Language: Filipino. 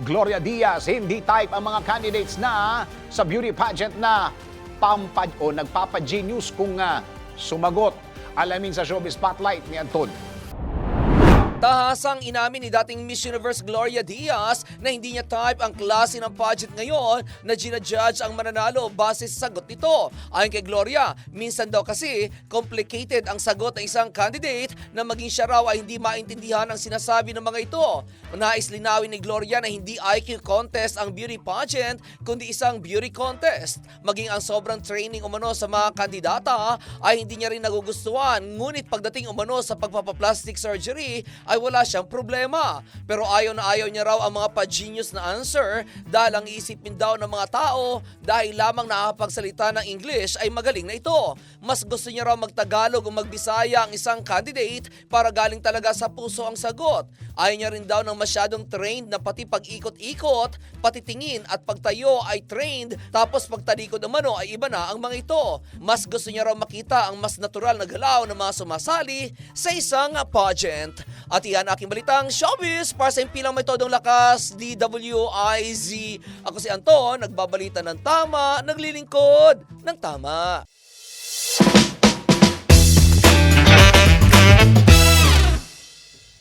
Gloria Diaz, hindi type ang mga candidates na sa beauty pageant na nagpapa-genius kung sumagot. Alamin sa Showbiz Spotlight ni Anton. Tahasang inamin ni dating Miss Universe Gloria Diaz na hindi niya type ang klase ng pageant ngayon na ginajudge ang mananalo base sa sagot nito. Ayon kay Gloria, minsan daw kasi complicated ang sagot ng isang candidate na maging siya raw ay hindi maintindihan ang sinasabi ng mga ito. Nais linawin ni Gloria na hindi IQ contest ang beauty pageant kundi isang beauty contest. Maging ang sobrang training umano sa mga kandidata ay hindi niya rin nagugustuhan, ngunit pagdating umano sa pagpapaplastic surgery ay wala siyang problema. Pero ayaw niya raw ang mga pa-genius na answer dahil ang iisipin daw ng mga tao dahil lamang nakakapagsalita ng English ay magaling na ito. Mas gusto niya raw magtagalog o magbisaya ang isang candidate para galing talaga sa puso ang sagot. Ayaw niya rin daw ng masyadong trained na pati pag-ikot-ikot, pati tingin at pagtayo ay trained, tapos pagtalikod umano ay iba na ang mga ito. Mas gusto niya raw makita ang mas natural na galaw ng mga sumasali sa isang pageant. At iyan aking balitang showbiz para sa impilang may todong lakas, DWIZ. Ako si Anton, nagbabalita ng tama, naglilingkod ng tama.